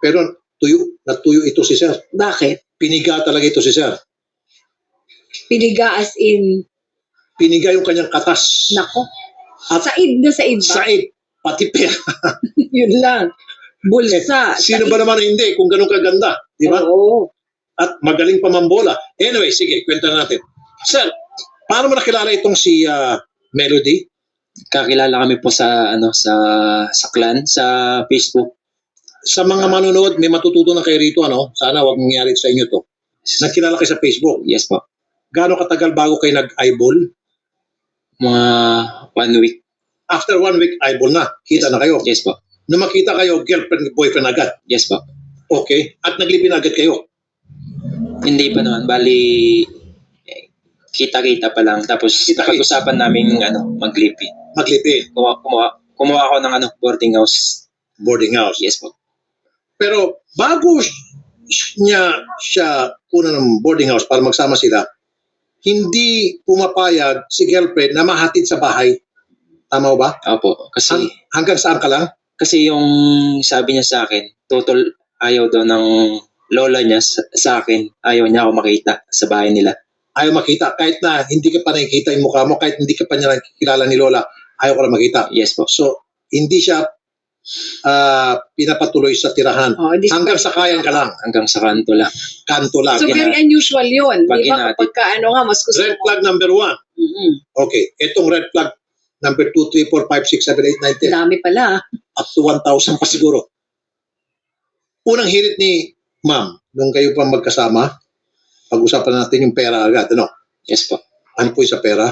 Pero natuyo ito si sir. Bakit? Piniga talaga ito si sir. Piniga as in, Piniga yung kanyang katas. nako, At said na said ba? said, pati pera. Yun lang. Bulsa. Sino said. ba naman hindi kung ganun kaganda? Di ba? Oo. At magaling pa mambola. Anyway, sige, kwenta natin. Sir, paano mo nakilala itong si Melody? Kakilala kami po sa sa clan sa Facebook. Sa mga manonood, may matututunan kayo rito, ano? Sana wag mangyari sa inyo to. Nakilala kayo sa Facebook. Yes po. Gaano katagal bago kayo nag-eyeball? Mga 1 week. After 1 week, eyeball na. Kita na kayo. Yes po. Nung makita kayo, girlfriend, boyfriend agad. Yes po. Okay. At naglipin agad kayo. Hindi pa naman. Bali, kita-kita pa lang. Tapos Kita-kita. pag-usapan namin maglipi. Maglipin. Kumuha ako ng boarding house. Boarding house. Yes po. Pero bago siya kuna ng boarding house para magsama sila, hindi pumapayag si girlfriend na mahatid sa bahay. Tama ba? Opo. Kasi Hanggang saan ka lang? Kasi yung sabi niya sa akin, total ayaw daw ng lola niya sa akin. Ayaw niya ako makita sa bahay nila. Ayaw makita. Kahit na hindi ka pa nakikita yung mukha mo, kahit hindi ka pa niya nakikilala ni Lola, ayaw ko na makita. Yes po. So, hindi siya pinapatuloy sa tirahan. Oh, hindi siya- Hanggang sa kayan ka lang. Hanggang sa kanto lang. Kanto lang. So, very unusual yun. Pag Di ba? hinatid. Kapag ka, mas gusto Red mo. flag number 1. Mm-mm. Okay. Itong red flag number 2, 3, 4, 5, 6, 7, 8, 9, 10. Dami pala. Up to 1,000 pa siguro. Unang hirit ni ma'am, nung kayo pa magkasama, pag-usapan natin yung pera agad. Ano? Yes po. Ano po yung sa pera?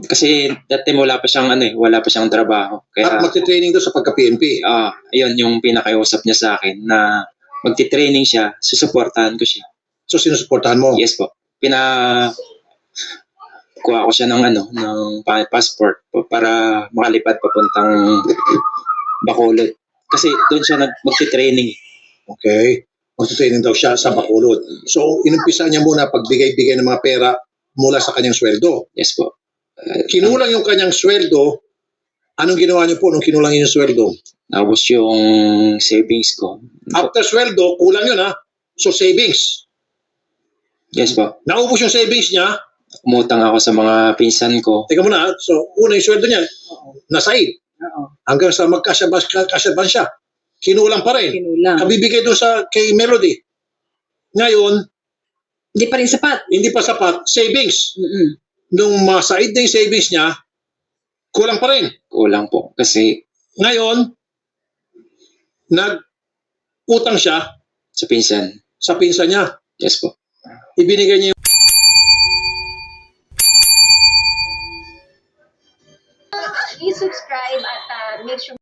Kasi dati wala pa siyang trabaho. At Kaya magti-training doon sa pagka-PNP. ayun yung pinakausap niya sa akin na magti-training siya, susuportahan ko siya. So, sinusuportahan mo? Yes po. Kuha ko siya ng passport para makalipad papuntang Bacolod. Kasi doon siya magti-training. Okay. Magti-training daw siya sa Bacolod. So, inumpisa niya muna pagbigay-bigay ng mga pera mula sa kanyang sweldo. Yes po. Kinulang yung kanyang sweldo. Anong ginawa niyo po nung kinulang yung sweldo? Tapos yung savings ko. After sweldo, kulang yun ha. So, savings. Yes po. Naubos yung savings niya. Umutang ako sa mga pinsan ko. Teka muna ha. So, una yung sweldo niya. Nasaid. Oo. Hanggang sa magkasyaban siya. Kinulang pa rin. Kinulang. Kabibigay doon kay Melody. Ngayon, Hindi pa rin sapat. hindi pa sapat. Savings. Mm-mm. Nung masaid na yung savings niya, kulang pa rin. Kulang po. Kasi Ngayon, nag-utang siya sa pinsan. sa pinsan niya. Yes po. Ibinigay niya yung i-subscribe at make sure.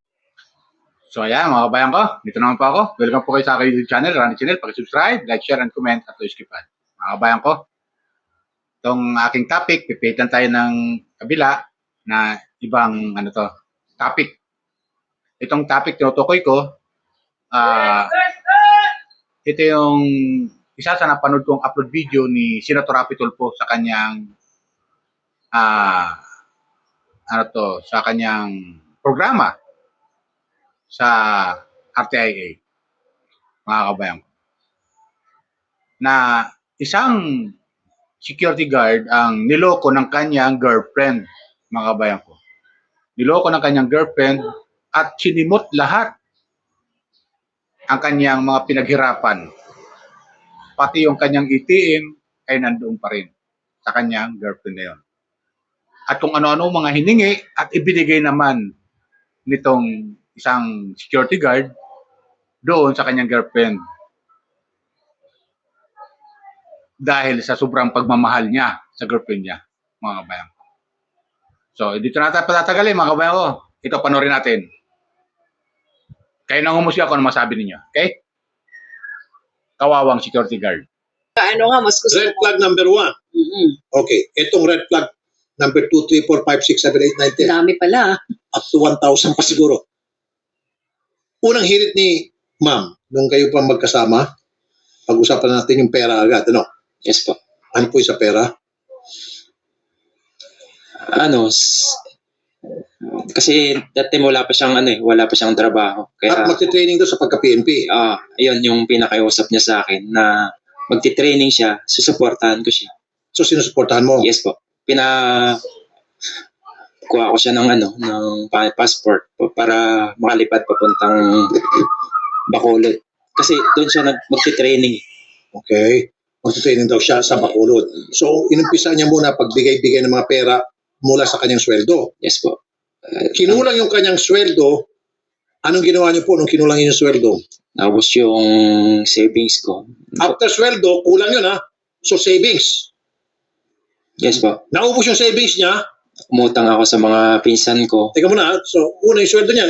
So ayan mga kabayan ko, dito naman po ako. Welcome po kayo sa aking YouTube channel, Ronnie Channel. Pag-subscribe, like, share, and comment at skipan. Mga kabayan ko, itong aking topic, pipilitan tayo ng kabila na ibang topic. Itong topic tinutukoy ko, ito yung isa sa napanood kong upload video ni Senator Rapi Tulfo sa kanyang sa kanyang programa sa RTIA, mga kabayan ko, na isang security guard ang niloko ng kanyang girlfriend, mga kabayan ko. Niloko ng kanyang girlfriend at sinimot lahat ang kanyang mga pinaghirapan. Pati yung kanyang ATM ay nandoon pa rin sa kanyang girlfriend na yun. At kung ano-ano mga hiningi at ibinigay naman nitong isang security guard doon sa kanyang girlfriend. Dahil sa sobrang pagmamahal niya sa girlfriend niya, mga kabayan. So, dito natin patatagalin, mga kabayan ko. Ito, panoorin natin. Kayo nang humusga kung ano masabi ninyo. Okay? Kawawang security guard. Mas gusto red mo. flag number 1. Mm-mm. Okay. Itong red flag number 2, 3, 4, 5, 6, 7, 8, 9, 10. Dami pala. Up to 1,000 pa siguro. Unang hirit ni ma'am, nung kayo pa magkasama, pag-usapan natin yung pera agad. Ano? Yes po. Ano po yung sa pera? Kasi dati wala pa siyang wala pa siyang trabaho. At Kaya magti-training doon sa pagka-PNP. ayun yung pinakausap niya sa akin na magti-training siya, susuportahan ko siya. So, sinusuportahan mo? Yes po. Kuha ko siya ng passport para makalipad papuntang Bacolod. Kasi doon siya magti-training. Okay. Magti-training daw siya sa Bacolod. So, inumpisa niya muna pagbigay-bigay ng mga pera mula sa kanyang sweldo. Yes po. Kinulang yung kanyang sweldo. Anong ginawa niyo po nung kinulang yung sweldo? Naubos yung savings ko. After sweldo, kulang yun ha. So, savings. Yes po. Naubos yung savings niya. Umutang ako sa mga pinsan ko. Teka muna ha. So, una yung sweldo niya.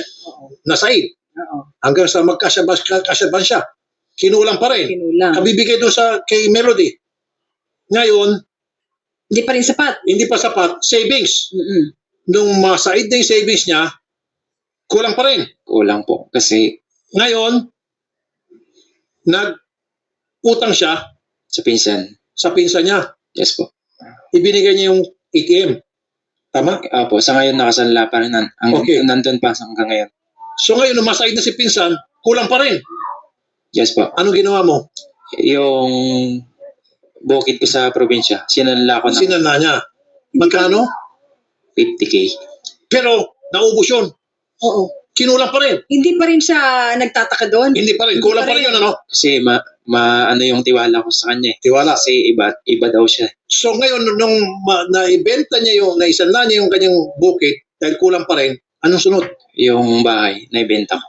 Nasaid. Oo. Hanggang sa magkasyaban siya. Kinulang pa rin. Kinulang. Kabibigay doon kay Melody. Ngayon, Hindi pa rin sapat. hindi pa sapat. Savings. Mm-mm. Nung masaid na yung savings niya, kulang pa rin. Kulang po. Kasi Ngayon, nag-utang siya sa pinsan. sa pinsan niya. Yes po. Ibinigay niya yung ATM. Tama? Opo, sa ngayon nakasanla pa rin. Okay. Nandun pa hanggang ngayon. So ngayon, nung masaid na si pinsan, kulang pa rin. Yes po. Anong ginawa mo? Yung bukid ko sa probinsya, sinanla ko ng Sinanla niya. Magkano? 50K. Pero, naubos yun. Oo. Kinulang pa rin. Hindi pa rin siya nagtataka doon. Hindi pa rin. Kulang pa rin yun, ano? Kasi ano yung tiwala ko sa kanya eh. Tiwala. Kasi iba daw siya. So ngayon, nung naibenta niya naisanla niya yung kanyang bukid, dahil kulang pa rin, anong sunod? Yung bahay na ibenta ko.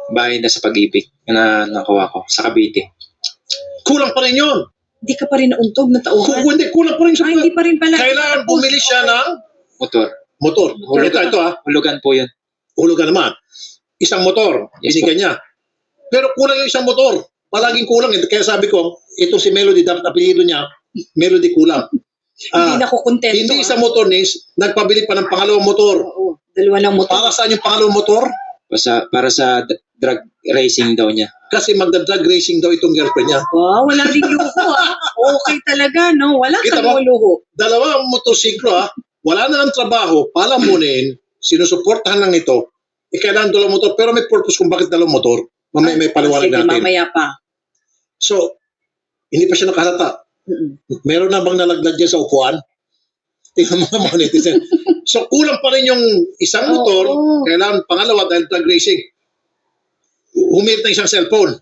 Bahay na sa Pag-ibig na nakuha ko sa Cavite. Kulang pa rin yun. Hindi ka pa rin nauntog na tauhan. Hindi, kulang pa rin siya. Hindi pa rin pala. Kailangan bumili siya ng Motor. motor. Ito ha. Hulugan po yun. Hulugan naman. Isang motor. Yes, Binigyan niya. Pero kulang yung isang motor. Palaging kulang. Kaya sabi ko, itong si Melody, dapat apelido niya, Melody kulang. Hindi na ko kontento. Hindi isang motor, Nins. Nagpabili pa ng pangalawang motor. Oo. Dalawa lang motor. Para saan yung pangalawang motor? Para sa drug racing daw niya. Kasi magda-drug racing daw itong girlfriend niya. Wow, wala rin luho ah. Okay talaga, no? Wala Kita kang mo? luho. Dalawa ang motorsiklo ha. Wala na ng trabaho. Palamunin. Sinusuportahan lang ito. Kailangan dalawang motor. Pero may purpose kung bakit dalawang motor. Mamaya may paliwanag Sige, natin. mamaya pa. So, hindi pa siya nakahalata. Mm-mm. Meron na bang nalaglag dyan sa upuan? Tingnan mo mga netizen. So, kulang pa rin yung isang motor. Oo. Kailangan pangalawa dahil drug racing. Humirit na isang cellphone.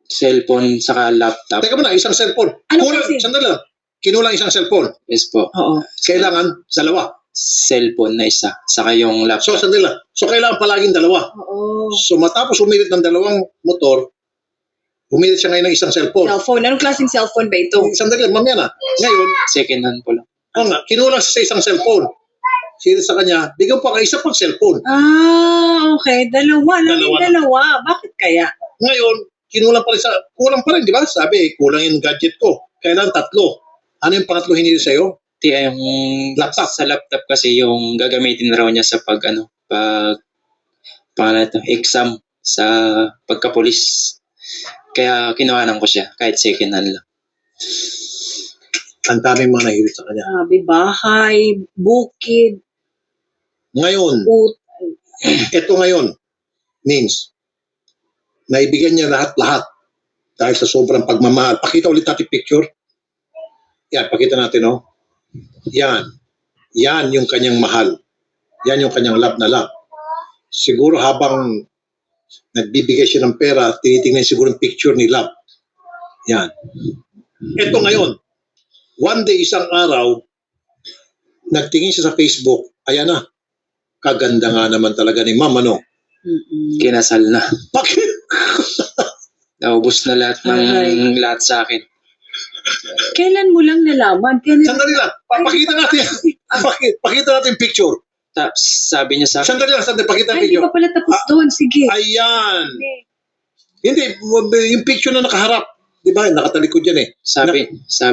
Cellphone saka laptop. Teka muna, isang cellphone. Ano Kulang, kasi? sandali lang. Kinulang isang cellphone. Yes po. Oo. Kailangan dalawa. Cellphone na isa. Saka yung So, laptop. sandali lang. So, kailangan palaging dalawa. Oo. So, matapos humirit ng dalawang motor, humirit siya ngayon ng isang cellphone. Cellphone. Anong klaseng cellphone ba ito? Sandali lang, mamaya na. Ngayon, Second hand po lang. kinulang siya sa isang cellphone. Sino sa kanya, bigyan pa ka isa pang cellphone. Okay. Dalawa. Dalawa. Dalawa. Bakit kaya? Ngayon, kulang pa rin, di ba? Sabi, kulang yung gadget ko. Kailangan tatlo. Ano yung pangatlo hinili sa'yo? Yung Laptop. Sa laptop kasi yung gagamitin raw niya sa exam sa pagkapulis. Kaya kinuhanan ko siya kahit second hand lang. Ang daming mga nahirit sa kanya. Sabi, bahay, bukid, Ngayon, eto ngayon, Nins, naibigyan niya lahat-lahat dahil sa sobrang pagmamahal. Pakita ulit natin picture. Yan, pakita natin, no? Yan. Yan yung kanyang mahal. Yan yung kanyang love na love. Siguro habang nagbibigay siya ng pera, tinitingnan siguro yung picture ni love. Yan. Eto ngayon, one day, isang araw, nagtingin siya sa Facebook, ayan na, kaganda nga naman talaga ni Ma'am, ano? Kinasal na. Bakit? Naubos na lahat sa akin. Kailan mo lang nalaman? Sandali lang, pakita natin. Pakita natin yung picture. Tapos sabi niya sa akin, Sandali lang, pakita Ay, natin hindi yung pa pala tapos doon. Sige. Ayan. Hindi, yung picture na nakaharap. Di ba? Nakatalikod yan eh. sabi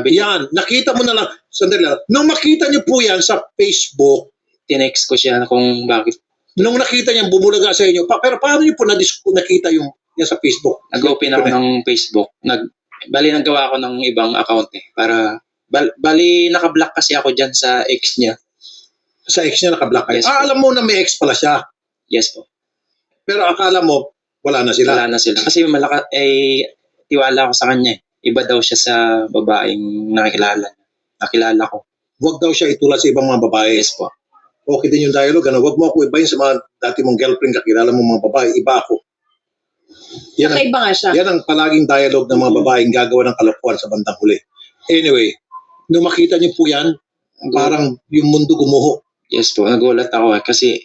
niya, Yan, nakita mo na lang. Sandali lang. Nung makita niyo po yan sa Facebook, tinext ko siya kung bakit. nung nakita niya, bumulaga sa inyo. Pero paano niyo po nakita yung yan sa Facebook? Nag-open ako ng Facebook. Bali naggawa ako ng ibang account eh. Bali naka-block kasi ako dyan sa ex niya. Sa ex niya naka-block kayo. Yes, po. Alam mo na may ex pala siya. Yes po. Pero akala mo, wala na sila. Wala na sila. Kasi tiwala ko sa kanya. Iba daw siya sa babaeng nakilala ko. Huwag daw siya itulad sa ibang mga babae. Yes po. Okay din yung dialogue. Ano? Huwag mo ako ibahin sa mga dati mong girlfriend, kakilala mong mga babae. Iba ako. Yan ang, Kakaiba nga siya. yan ang palaging dialogue ng mga babaeng gagawa ng kalokohan sa bandang huli. Anyway, nung makita niyo po yan, parang yung mundo gumuho. Yes po. Nagulat ako kasi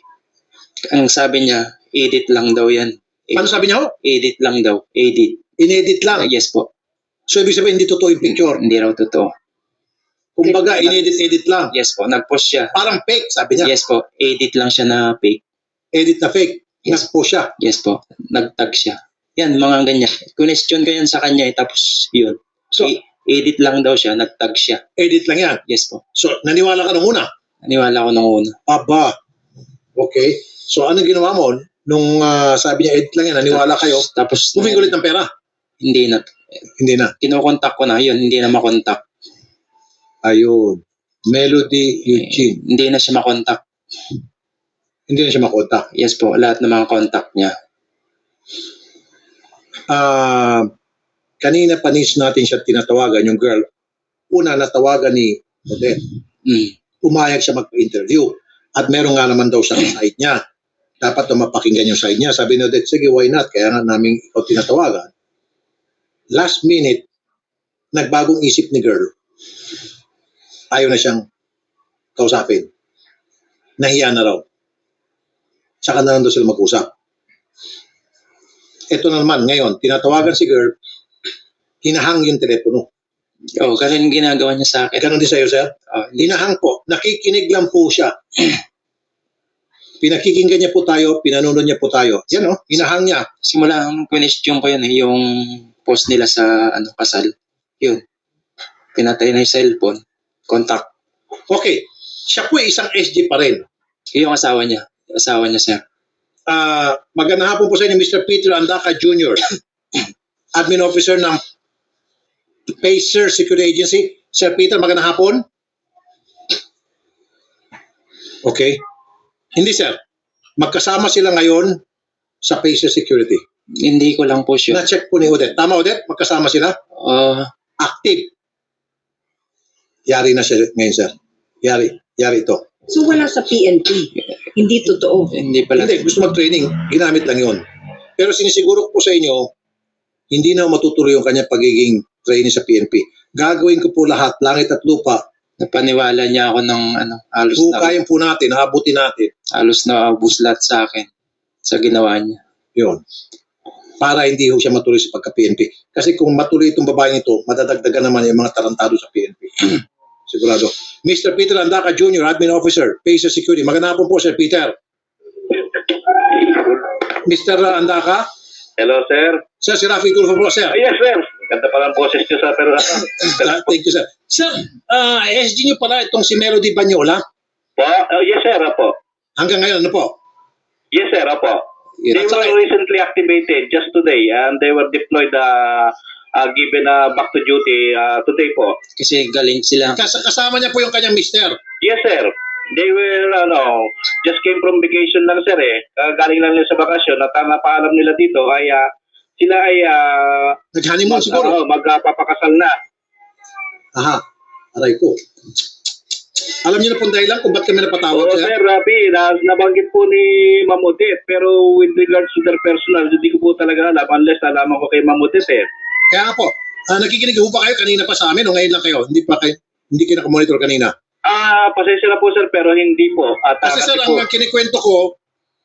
ang sabi niya, edit lang daw yan. Ano sabi niya ho? Edit lang daw. Edit. Inedit lang. Yes po. So, ibig sabihin, hindi totoo yung picture. Hindi raw totoo. Kumbaga, inedit-edit lang. Yes po. Nag-post siya. Parang fake, sabi niya. Yes po. Edit lang siya na fake. Edit na fake. Yes. Nag-post siya. Yes po. Nag-tag siya. Yan, mga ganyan. Question ko yan sa kanya tapos yun. So, Edit lang daw siya, nag-tag siya. edit lang yan. Yes po. So, naniwala ka nung una? Naniwala ko nung una. Aba. Okay. So, anong ginawa mo? Nung sabi niya, edit lang yan, naniwala kayo, Tapos, humingi ulit ng pera. hindi na. Hindi na. Kinokontak ko na, yun, hindi na makontak. Ayun. Melody Eugene. Hindi na siya makontak. Hindi na siya makontak. Yes po, lahat ng mga contact niya. Kanina panis natin siya tinatawagan, yung girl. Una, natawagan ni Odette. Umayag siya mag-interview. At meron nga naman daw siya sa side niya. Dapat na mapakinggan yung side niya. Sabi ni Odette, sige, why not? Kaya nga namin ikaw tinatawagan. Last minute, nagbagong isip ni girl. Ayaw na siyang kausapin. Nahiya na raw. Saka na lang daw sila mag-usap. Ito na naman, ngayon, tinatawagan si girl, hinahang yung telepono. Oh, ganun ginagawa niya sa akin. Ganon din sa'yo, sir? Hinahang po. Nakikinig lang po siya. Pinakikinggan niya po tayo, pinanonood niya po tayo. Yan o, hinahang niya. Simula ang question ko yun yung post nila sa kasal. Yun. Pinatay na yung cellphone. Contact. Okay, siya po ay isang SG pa rin. Yung asawa niya. Asawa niya, sir. Magandang hapon po sa inyo, Mr. Peter Andaca Jr., Admin Officer ng Pacer Security Agency. Sir Peter, magandang hapon. Okay. Hindi, sir. Magkasama sila ngayon sa Pacer Security. Hindi ko lang po sure. Na-check po ni Odette. Tama, Odette? Magkasama sila? Active. Yari na siya ngayon, sir. Yari ito. So wala sa PNP. Hindi totoo. Hindi pala. Hindi, gusto mag-training. Ginamit lang yon. Pero sinisiguro ko po sa inyo, hindi na matutuloy yung kanyang pagiging trainee sa PNP. Gagawin ko po lahat, langit at lupa. Napaniwala niya ako ng halos Hukayin po natin, aabutin natin. halos na buslat sa akin sa ginawa niya. Yun. Para hindi ho siya matuloy sa pagka-PNP. Kasi kung matuloy itong babaeng ito, madadagdagan naman yung mga tarantado sa PNP. Sigurado. Mr. Peter Andaca Jr., Admin Officer, Pacer Security. Magandang hapon po, Sir Peter. Mr. Andaca? Hello, sir. Sir, si Rafi Tulfo po, sir. Yes, sir. Ganda pa lang boses nyo sa pero Thank you, sir. Sir, SG nyo pala itong si Melody Banyola. po? Yes, sir. Apo. Hanggang ngayon, ano po? Yes, sir. Apo. They At saka- were recently activated just today and they were deployed given back to duty today po. Kasi galing sila. Kasama niya po yung kanyang mister. Yes, sir. They were, just came from vacation lang, sir, eh. Galing lang nila sa bakasyon at ang napaalam nila dito ay sila ay Nag-honeymoon siguro. magpapakasal na. Aha, aray ko. Alam niyo na pong dahilan kung ba't kami napatawag, Oo, sir? sir, Rafi, nabanggit po ni Ma'am Odette, pero with regards to their personal, hindi ko po talaga alam unless alaman ko kay Ma'am Odette, eh. Kaya nga po, nakikinig ho ba kayo kanina pa sa amin o ngayon lang kayo? Hindi kayo nakamonitor kanina. Pasensya na po, sir, pero hindi po. At, Kasi sir, po, ang kinikwento ko,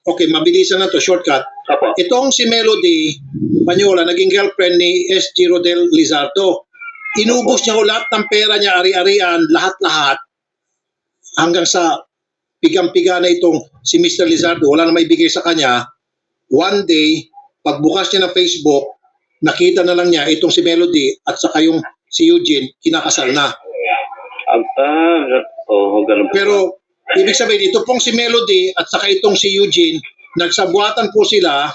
okay, mabilisan na to, shortcut. Opo. Itong si Melody Banyola, naging girlfriend ni SG Rodel Lizardo. Inubos niya ho lahat ng pera niya, ari-arian, lahat-lahat. Hanggang sa pigang-piga na itong si Mr. Lizardo, wala na maibigay sa kanya. One day, pagbukas niya ng Facebook, nakita na lang niya itong si Melody at saka yung si Eugene, kinakasal na. Ganun po. Pero, ibig sabihin, ito pong si Melody at saka itong si Eugene, nagsabuatan po sila,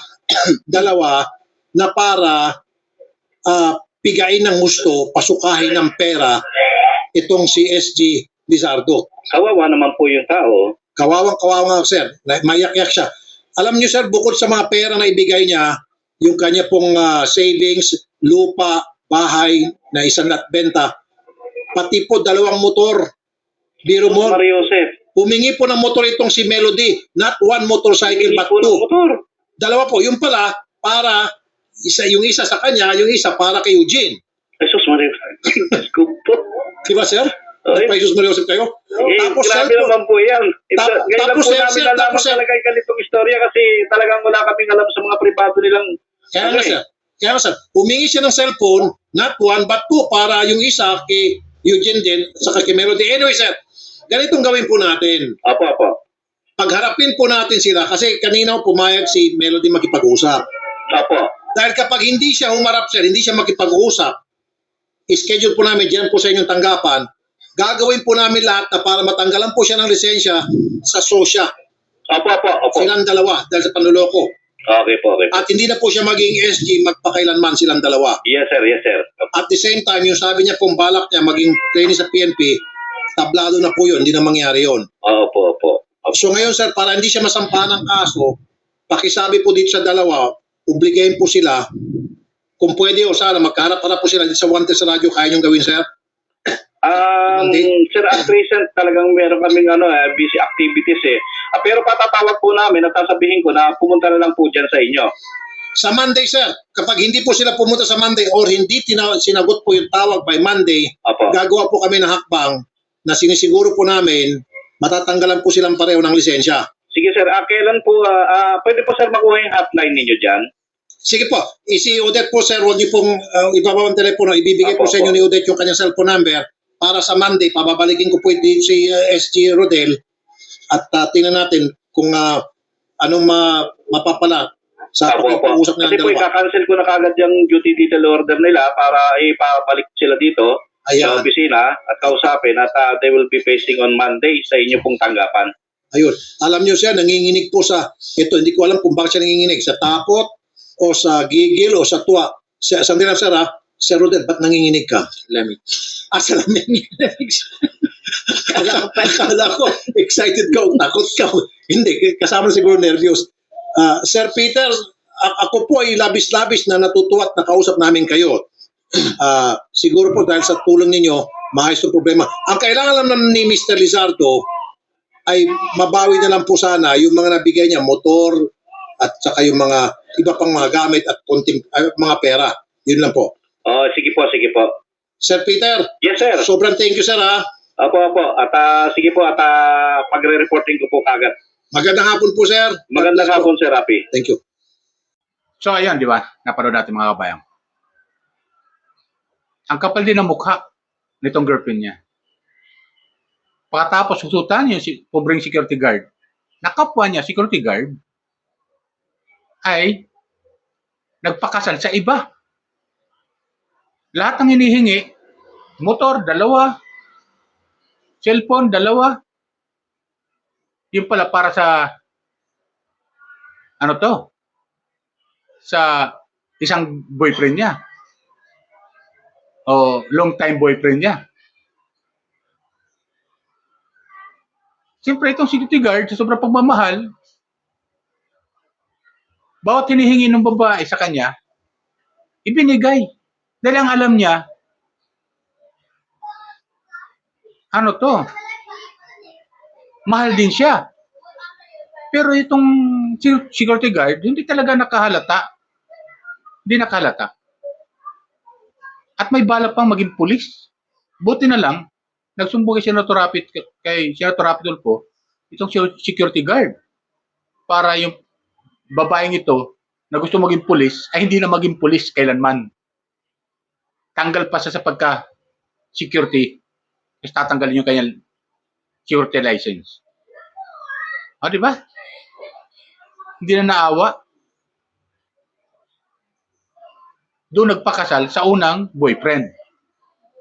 dalawa, na para pigain ng gusto, pasukahin ng pera, itong si SG Lizardo. Kawawa naman po yung tao. Kawawang-kawawa sir, mayak-yak siya. Alam niyo sir, bukod sa mga pera na ibigay niya, yung kanya pong savings, lupa, bahay na isang benta, pati po 2 motor. Biro mo, Mario Joseph. humingi po ng motor itong si Melody, not 1 motorcycle but 2. Motor. 2 po, yung pala, para yung isa sa kanya, yung isa para kay Eugene. Jesus Mario. Scoop po. Di ba sir? Nagpa-Jesus Mariosep kayo? Tapos grabe cellphone. naman po yan. Ngayon lang tapos, po sir, namin sir, nalaman tapos, sir. talaga yung ganitong istorya kasi talagang wala kaming alam sa mga privado nilang Kaya nga sir, humingi siya ng cellphone, not 1 but 2 para yung isa kay Eugene din, saka kay Melody. Anyway sir, ganitong gawin po natin. Apo. Pagharapin po natin sila kasi kanina pumayag si Melody makipag-usap. Apo. Dahil kapag hindi siya humarap sir, hindi siya makipag-usap, schedule po namin dyan po sa inyong tanggapan, gagawin po namin lahat na para matanggalan po siya ng lisensya sa SOSYA. Opo. Silang dalawa dahil sa panluloko. Okay po. At hindi na po siya maging SG magpakailanman silang dalawa. Yes sir. At the same time, yung sabi niya pong balak niya maging trainee sa PNP, tablado na po yun, hindi na mangyari yun. Opo. So ngayon sir, para hindi siya masampahan ng kaso, pakisabi po dito sa dalawa, obligahin po sila, kung pwede o sana magkaharap-harap po sila dito sa Wanted sa radyo, kaya niyong gawin sir? Sir, at present talagang meron kaming busy activities eh. Pero patatawag po namin at sasabihin ko na pumunta na lang po dyan sa inyo. Sa Monday, sir, kapag hindi po sila pumunta sa Monday or hindi sinagot po yung tawag by Monday, Apo. gagawa po kami ng hakbang na sinisiguro po namin matatanggalan po silang pareho ng lisensya. Sige sir, kailan po, pwede po sir makuha yung hotline ninyo dyan? Sige po, si Odette po sir, huwag niyo pong ibaba ang telepono, ibibigay po sa inyo ni Odette yung kanyang cellphone number para sa Monday, pababalikin ko po si SG Rodel at tingnan natin kung anong mapapala sa pag-uusap ng Kasi po dalawa. ika-cancel ko na kagad yung duty detail order nila para ipabalik sila dito sa opisina at kausapin at they will be facing on Monday sa inyo pong tanggapan. Ayun. Alam niyo siya, nanginginig po sa, hindi ko alam kung bakit siya nanginginig, sa takot o sa gigil o sa tuwa. Sandali lang sir Sir Rodel, ba't nanginginig ka? Lamig. Sa lamig. Kala ko, excited ka, takot ka. Hindi, kasama siguro nervyos. Sir Peter, ako po ay labis-labis na natutuwa at nakausap namin kayo. Siguro po dahil sa tulong ninyo, maayos ang problema. Ang kailangan lang ni Mr. Lizardo ay mabawi na lang po sana yung mga nabigay niya, motor at saka yung mga iba pang mga gamit at konting mga pera. Yun lang po. Sige po. Sir Peter. Yes sir. Sobrang thank you sir Opo. At sige po at pagre-reporting ko po kagad. Magandang hapon po sir. Magandang hapon sir Rapi. Thank you. So ayan, di ba? Napanood natin mga kabayan. Ang kapal din ng mukha nitong girlfriend niya. Pagkatapos susutan yung pobreng security guard, nakapwa niya security guard ay nagpakasal sa iba. Lahat ng hinihingi, motor, 2, cellphone, 2, yung pala para sa sa isang boyfriend niya o long time boyfriend niya. Siyempre itong security guard sa sobrang pagmamahal, bawat hinihingi ng babae sa kanya, ibinigay. Dahil ang alam niya, mahal din siya. Pero itong security guard, hindi talaga nakahalata. Hindi nakahalata. At may balak pang maging pulis. Buti na lang, nagsumbong kay Senator Rapi Tulfo, itong security guard. Para yung babaeng ito, na gusto maging pulis, ay hindi na maging pulis kailanman. Tanggal pa sa pagka-security, tapos tatanggalin yung kanyang security license. Di ba? Hindi na naawa. Doon nagpakasal sa unang boyfriend.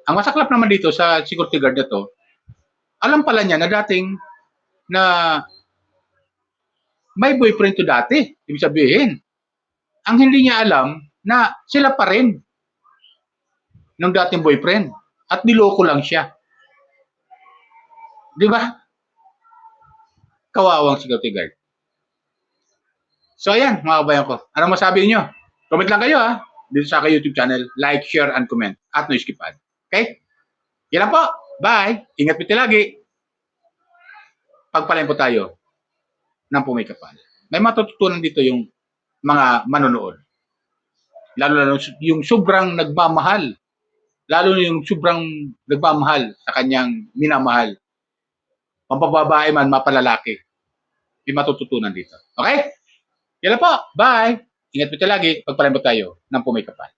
Ang masaklap naman dito sa security guard na to, alam pala niya na dating na may boyfriend to dati. Ibig sabihin, ang hindi niya alam na sila pa rin ng dating boyfriend at niloko lang siya. Di ba? kawawang security guard. So ayan, mga kabayan ko. Ano masabi niyo? Comment lang kayo ha. Dito sa aking YouTube channel. Like, share, and comment. At Noisykipad. Okay? Yan lang po. Bye. Ingat po lagi. Pagpalain po tayo ng pumikapal. May matututunan dito yung mga manonood. Lalo yung sobrang nagmamahal. Lalo yung sobrang nagmamahal sa kanyang minamahal. Mapababae man, mapalalaki. May matututunan dito. Okay? Yan lang po. Bye. Ingat po lagi. Pagpalain po tayo ng pumikapal.